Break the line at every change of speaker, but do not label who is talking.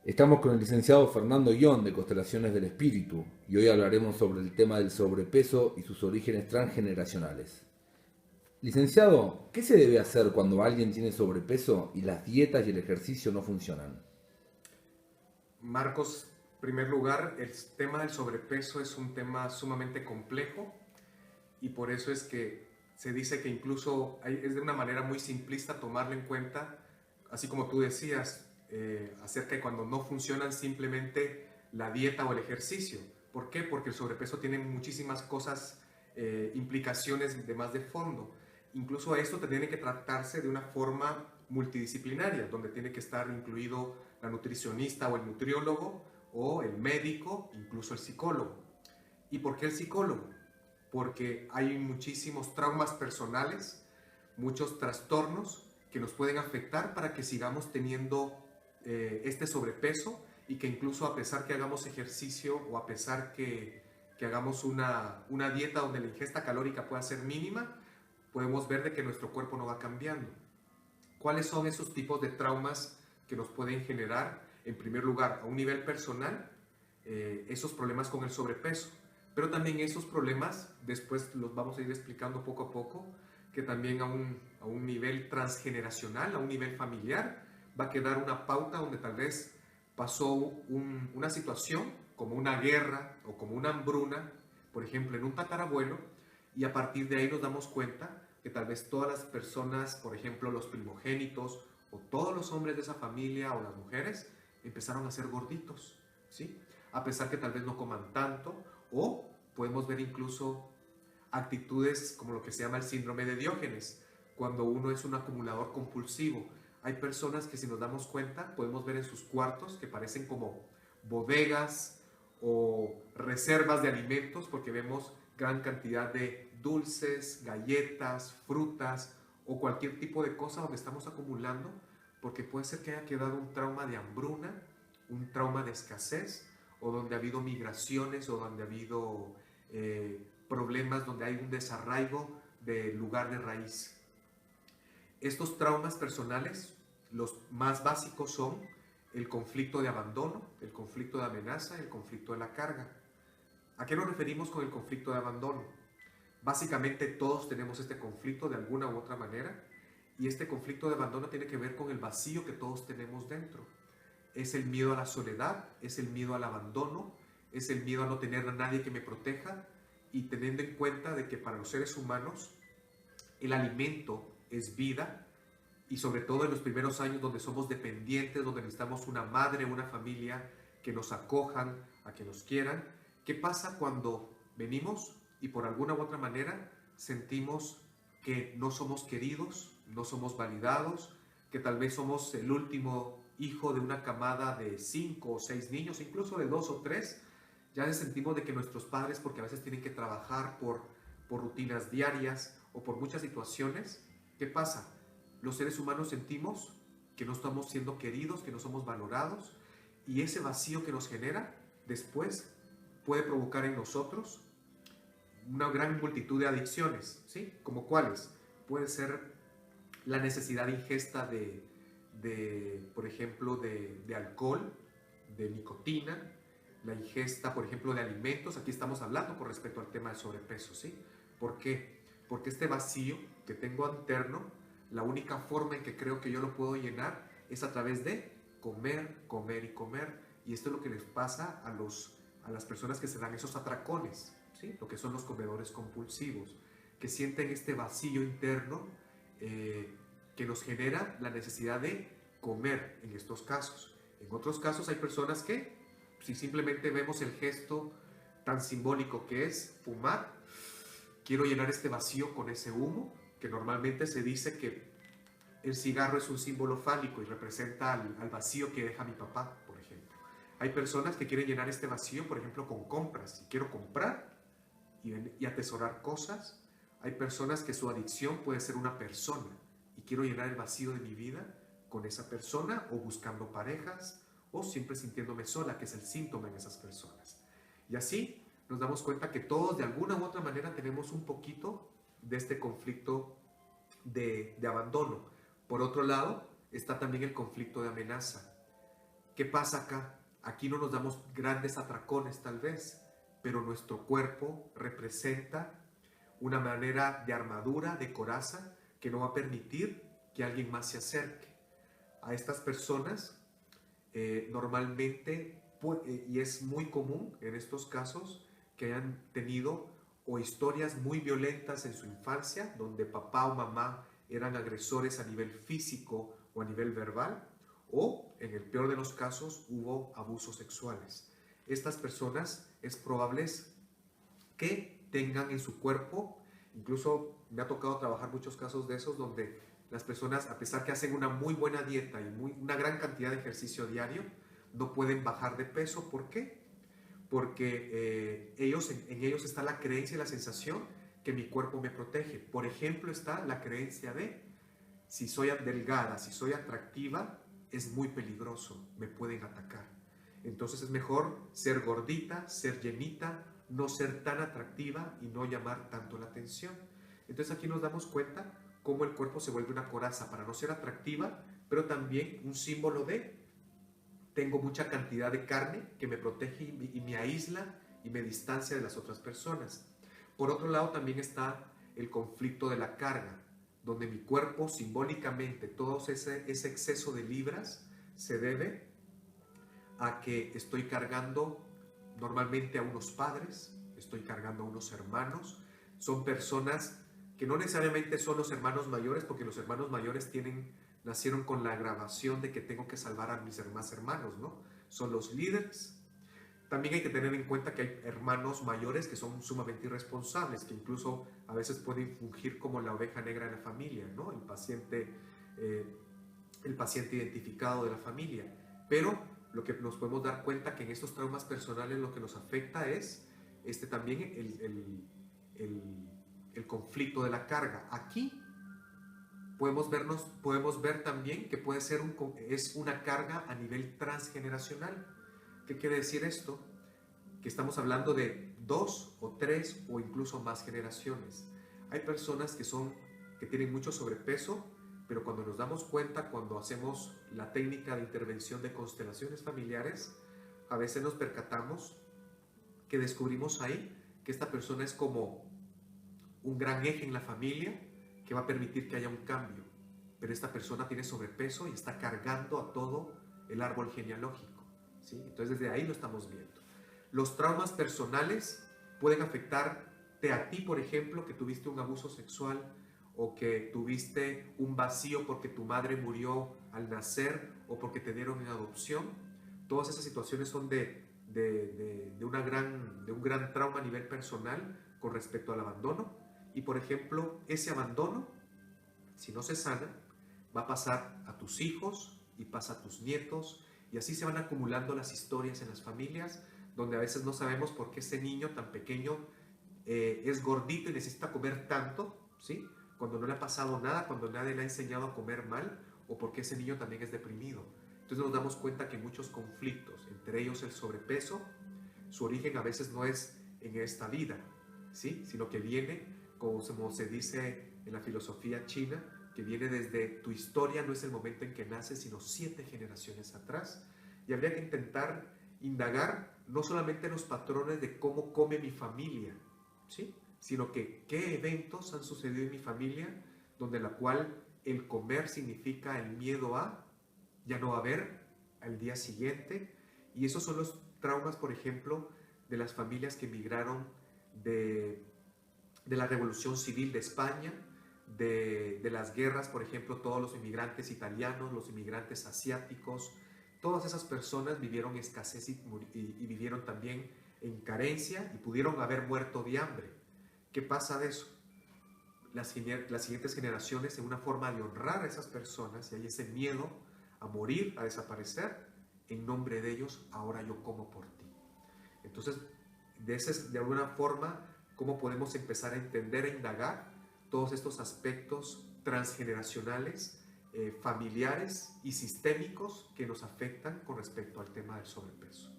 Estamos con el licenciado Fernando Guión de Constelaciones del Espíritu y hoy hablaremos sobre el tema del sobrepeso y sus orígenes transgeneracionales. Licenciado, ¿qué se debe hacer cuando alguien tiene sobrepeso y las dietas y el ejercicio no funcionan?
Marcos, en primer lugar, el tema del sobrepeso es un tema sumamente complejo y por eso es que se dice que incluso es de una manera muy simplista tomarlo en cuenta, así como tú decías, acerca de cuando no funcionan simplemente la dieta o el ejercicio. ¿Por qué? Porque el sobrepeso tiene muchísimas cosas, implicaciones de más de fondo. Incluso esto tiene que tratarse de una forma multidisciplinaria, donde tiene que estar incluido la nutricionista o el nutriólogo o el médico, incluso el psicólogo. ¿Y por qué el psicólogo? Porque hay muchísimos traumas personales, muchos trastornos que nos pueden afectar para que sigamos teniendo este sobrepeso y que incluso a pesar que hagamos ejercicio o a pesar que hagamos una dieta donde la ingesta calórica pueda ser mínima, podemos ver de que nuestro cuerpo no va cambiando. ¿Cuáles son esos tipos de traumas que nos pueden generar, en primer lugar, a un nivel personal, esos problemas con el sobrepeso? Pero también esos problemas, después los vamos a ir explicando poco a poco, que también a un nivel transgeneracional, a un nivel familiar, va a quedar una pauta donde tal vez pasó una situación como una guerra o como una hambruna, por ejemplo, en un tatarabuelo, y a partir de ahí nos damos cuenta que tal vez todas las personas, por ejemplo, los primogénitos o todos los hombres de esa familia o las mujeres, empezaron a ser gorditos, ¿sí? A pesar que tal vez no coman tanto, o podemos ver incluso actitudes como lo que se llama el síndrome de Diógenes, cuando uno es un acumulador compulsivo. Hay personas que si nos damos cuenta podemos ver en sus cuartos que parecen como bodegas o reservas de alimentos porque vemos gran cantidad de dulces, galletas, frutas o cualquier tipo de cosa donde estamos acumulando porque puede ser que haya quedado un trauma de hambruna, un trauma de escasez o donde ha habido migraciones o donde ha habido problemas donde hay un desarraigo del lugar de raíz. Estos traumas personales, los más básicos son el conflicto de abandono, el conflicto de amenaza, el conflicto de la carga. ¿A qué nos referimos con el conflicto de abandono? Básicamente todos tenemos este conflicto de alguna u otra manera y este conflicto de abandono tiene que ver con el vacío que todos tenemos dentro. Es el miedo a la soledad, es el miedo al abandono, es el miedo a no tener a nadie que me proteja y teniendo en cuenta de que para los seres humanos el alimento es vida y sobre todo en los primeros años donde somos dependientes, donde necesitamos una madre, una familia que nos acojan, a que nos quieran. ¿Qué pasa cuando venimos y por alguna u otra manera sentimos que no somos queridos, no somos validados, que tal vez somos el último hijo de una camada de 5 o 6 niños, incluso de 2 o 3? Ya sentimos de que nuestros padres, porque a veces tienen que trabajar por rutinas diarias o por muchas situaciones, ¿qué pasa? Los seres humanos sentimos que no estamos siendo queridos, que no somos valorados, y ese vacío que nos genera después puede provocar en nosotros una gran multitud de adicciones, ¿sí? ¿Como cuáles? Puede ser la necesidad de ingesta por ejemplo, de alcohol, de nicotina, la ingesta, por ejemplo, de alimentos. Aquí estamos hablando con respecto al tema del sobrepeso, ¿sí? ¿Por qué? Porque este vacío que tengo interno, la única forma en que creo que yo lo puedo llenar es a través de comer, comer y comer. Y esto es lo que les pasa a las personas que se dan esos atracones, ¿sí? Lo que son los comedores compulsivos, que sienten este vacío interno que nos genera la necesidad de comer en estos casos. En otros casos hay personas que, si simplemente vemos el gesto tan simbólico que es fumar, quiero llenar este vacío con ese humo, que normalmente se dice que el cigarro es un símbolo fálico y representa al vacío que deja mi papá, por ejemplo. Hay personas que quieren llenar este vacío, por ejemplo, con compras. Si quiero comprar y atesorar cosas, hay personas que su adicción puede ser una persona y quiero llenar el vacío de mi vida con esa persona o buscando parejas o siempre sintiéndome sola, que es el síntoma en esas personas. Y así nos damos cuenta que todos de alguna u otra manera tenemos un poquito de este conflicto de abandono. Por otro lado, está también el conflicto de amenaza. ¿Qué pasa acá? Aquí no nos damos grandes atracones tal vez, pero nuestro cuerpo representa una manera de armadura, de coraza, que no va a permitir que alguien más se acerque. A estas personas normalmente, y es muy común en estos casos, que hayan tenido o historias muy violentas en su infancia, donde papá o mamá eran agresores a nivel físico o a nivel verbal, o en el peor de los casos hubo abusos sexuales. Estas personas es probable que tengan en su cuerpo, incluso me ha tocado trabajar muchos casos de esos donde las personas, a pesar que hacen una muy buena dieta y una gran cantidad de ejercicio diario, no pueden bajar de peso. ¿Por qué? Porque en ellos está la creencia y la sensación que mi cuerpo me protege. Por ejemplo, está la creencia de, si soy delgada, si soy atractiva, es muy peligroso, me pueden atacar. Entonces es mejor ser gordita, ser llenita, no ser tan atractiva y no llamar tanto la atención. Entonces aquí nos damos cuenta cómo el cuerpo se vuelve una coraza para no ser atractiva, pero también un símbolo de tengo mucha cantidad de carne que me protege y me aísla y me distancia de las otras personas. Por otro lado también está el conflicto de la carga, donde mi cuerpo simbólicamente, todo ese exceso de libras se debe a que estoy cargando normalmente a unos padres, estoy cargando a unos hermanos, son personas que no necesariamente son los hermanos mayores, porque los hermanos mayores nacieron con la grabación de que tengo que salvar a mis demás hermanos, ¿no? Son los líderes. También hay que tener en cuenta que hay hermanos mayores que son sumamente irresponsables, que incluso a veces pueden fungir como la oveja negra de la familia, ¿no? El paciente identificado de la familia. Pero lo que nos podemos dar cuenta que en estos traumas personales lo que nos afecta es también el conflicto de la carga. Aquí podemos ver también que puede ser es una carga a nivel transgeneracional. ¿Qué quiere decir esto? Que estamos hablando de 2 o 3 o incluso más generaciones. Hay personas que tienen mucho sobrepeso, pero cuando nos damos cuenta, cuando hacemos la técnica de intervención de constelaciones familiares, a veces nos percatamos que descubrimos ahí que esta persona es como un gran eje en la familia que va a permitir que haya un cambio, pero esta persona tiene sobrepeso y está cargando a todo el árbol genealógico, ¿sí? Entonces desde ahí lo estamos viendo. Los traumas personales pueden afectarte a ti, por ejemplo, que tuviste un abuso sexual o que tuviste un vacío porque tu madre murió al nacer o porque te dieron en adopción. Todas esas situaciones son de un gran trauma a nivel personal con respecto al abandono. Y por ejemplo, ese abandono, si no se sana, va a pasar a tus hijos y pasa a tus nietos, y así se van acumulando las historias en las familias, donde a veces no sabemos por qué ese niño tan pequeño es gordito y necesita comer tanto, ¿sí? Cuando no le ha pasado nada, cuando nadie le ha enseñado a comer mal, o porque ese niño también es deprimido. Entonces nos damos cuenta que muchos conflictos, entre ellos el sobrepeso, su origen a veces no es en esta vida, ¿sí? Sino que viene, como se dice en la filosofía china, que viene desde tu historia, no es el momento en que naces, sino 7 generaciones atrás. Y habría que intentar indagar no solamente los patrones de cómo come mi familia, ¿sí? Sino que qué eventos han sucedido en mi familia donde la cual el comer significa el miedo a ya no haber al día siguiente. Y esos son los traumas, por ejemplo, de las familias que emigraron de la Revolución Civil de España, de las guerras, por ejemplo, todos los inmigrantes italianos, los inmigrantes asiáticos, todas esas personas vivieron escasez y vivieron también en carencia y pudieron haber muerto de hambre. ¿Qué pasa de eso? Las siguientes generaciones, en una forma de honrar a esas personas, y hay ese miedo a morir, a desaparecer, en nombre de ellos, ahora yo como por ti. Entonces, de alguna forma, ¿cómo podemos empezar a entender, a indagar todos estos aspectos transgeneracionales, familiares y sistémicos que nos afectan con respecto al tema del sobrepeso?